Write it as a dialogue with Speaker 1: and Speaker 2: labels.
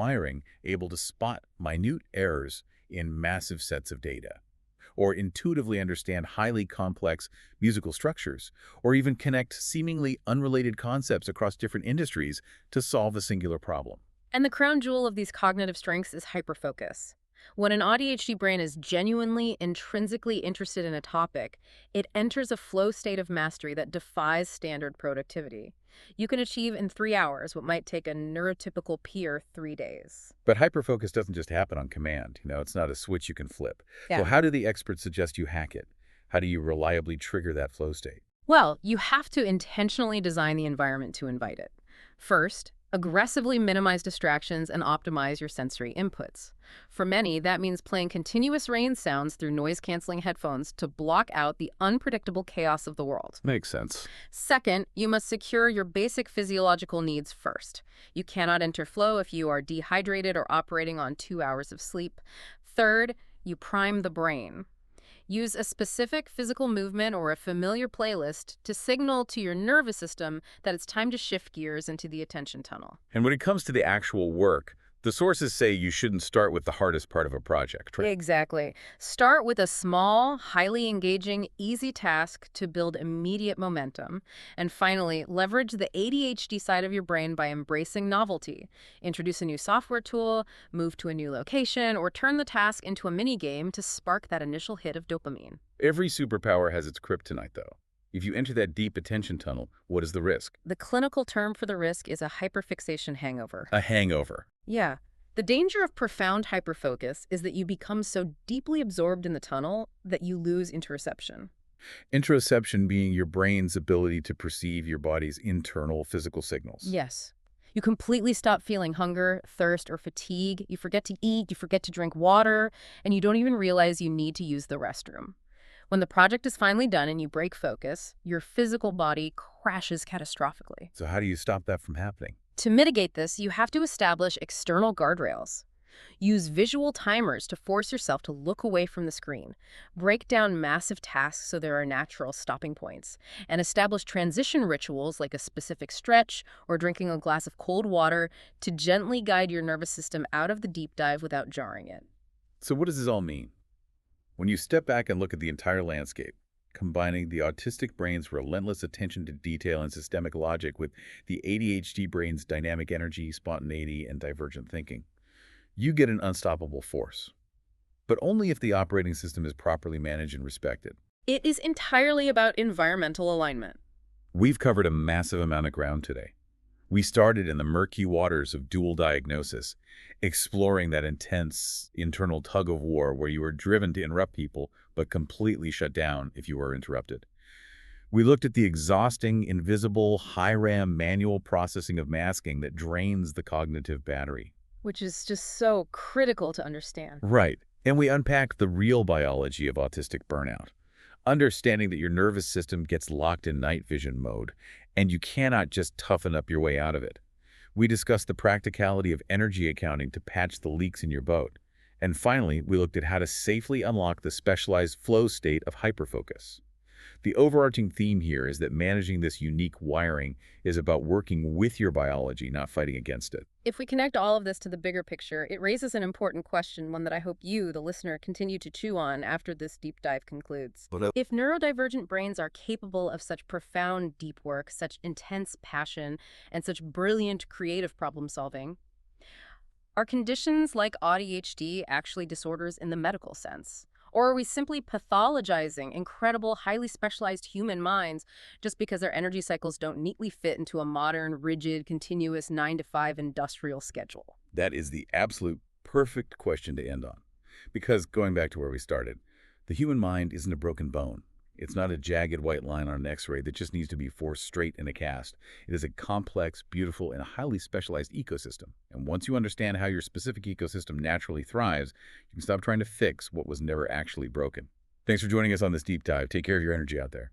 Speaker 1: wiring able to spot minute errors in massive sets of data, or intuitively understand highly complex musical structures, or even connect seemingly unrelated concepts across different industries to solve a singular problem.
Speaker 2: And the crown jewel of these cognitive strengths is hyperfocus. When an ADHD brain is genuinely, intrinsically interested in a topic, it enters a flow state of mastery that defies standard productivity. You can achieve in 3 hours what might take a neurotypical peer 3 days.
Speaker 1: But hyperfocus doesn't just happen on command. It's not a switch you can flip. So
Speaker 2: Yeah.
Speaker 1: how do the experts suggest you hack it? How do you reliably trigger that flow state?
Speaker 2: Well, you have to intentionally design the environment to invite it. First, aggressively minimize distractions and optimize your sensory inputs. For many, that means playing continuous rain sounds through noise-canceling headphones to block out the unpredictable chaos of the world.
Speaker 1: Makes sense.
Speaker 2: Second, you must secure your basic physiological needs first. You cannot enter flow if you are dehydrated or operating on 2 hours of sleep. Third, you prime the brain. Use a specific physical movement or a familiar playlist to signal to your nervous system that it's time to shift gears into the attention tunnel.
Speaker 1: And when it comes to the actual work, the sources say you shouldn't start with the hardest part of a project, right?
Speaker 2: Exactly. Start with a small, highly engaging, easy task to build immediate momentum. And finally, leverage the ADHD side of your brain by embracing novelty. Introduce a new software tool, move to a new location, or turn the task into a mini game to spark that initial hit of dopamine.
Speaker 1: Every superpower has its kryptonite, though. If you enter that deep attention tunnel, what is the risk?
Speaker 2: The clinical term for the risk is a hyperfixation hangover.
Speaker 1: A hangover.
Speaker 2: Yeah. The danger of profound hyperfocus is that you become so deeply absorbed in the tunnel that you lose interoception.
Speaker 1: Interoception being your brain's ability to perceive your body's internal physical signals.
Speaker 2: Yes. You completely stop feeling hunger, thirst, or fatigue. You forget to eat, you forget to drink water, and you don't even realize you need to use the restroom. When the project is finally done and you break focus, your physical body crashes catastrophically.
Speaker 1: So how do you stop that from happening?
Speaker 2: To mitigate this, you have to establish external guardrails. Use visual timers to force yourself to look away from the screen. Break down massive tasks so there are natural stopping points. And establish transition rituals like a specific stretch or drinking a glass of cold water to gently guide your nervous system out of the deep dive without jarring it.
Speaker 1: So what does this all mean? When you step back and look at the entire landscape, combining the autistic brain's relentless attention to detail and systemic logic with the ADHD brain's dynamic energy, spontaneity, and divergent thinking, you get an unstoppable force. But only if the operating system is properly managed and respected.
Speaker 2: It is entirely about environmental alignment.
Speaker 1: We've covered a massive amount of ground today. We started in the murky waters of dual diagnosis, exploring that intense internal tug-of-war where you were driven to interrupt people but completely shut down if you were interrupted. We looked at the exhausting, invisible, high-RAM manual processing of masking that drains the cognitive battery.
Speaker 2: Which is just so critical to understand.
Speaker 1: Right. And we unpacked the real biology of autistic burnout, understanding that your nervous system gets locked in night vision mode, and you cannot just toughen up your way out of it. We discussed the practicality of energy accounting to patch the leaks in your boat. And finally, we looked at how to safely unlock the specialized flow state of hyperfocus. The overarching theme here is that managing this unique wiring is about working with your biology, not fighting against it.
Speaker 2: If we connect all of this to the bigger picture, it raises an important question, one that I hope you, the listener, continue to chew on after this deep dive concludes. If neurodivergent brains are capable of such profound deep work, such intense passion, and such brilliant creative problem solving, are conditions like ADHD actually disorders in the medical sense? Or are we simply pathologizing incredible, highly specialized human minds just because their energy cycles don't neatly fit into a modern, rigid, continuous 9-to-5 industrial schedule?
Speaker 1: That is the absolute perfect question to end on. Because going back to where we started, the human mind isn't a broken bone. It's not a jagged white line on an X-ray that just needs to be forced straight in a cast. It is a complex, beautiful, and highly specialized ecosystem. And once you understand how your specific ecosystem naturally thrives, you can stop trying to fix what was never actually broken. Thanks for joining us on this deep dive. Take care of your energy out there.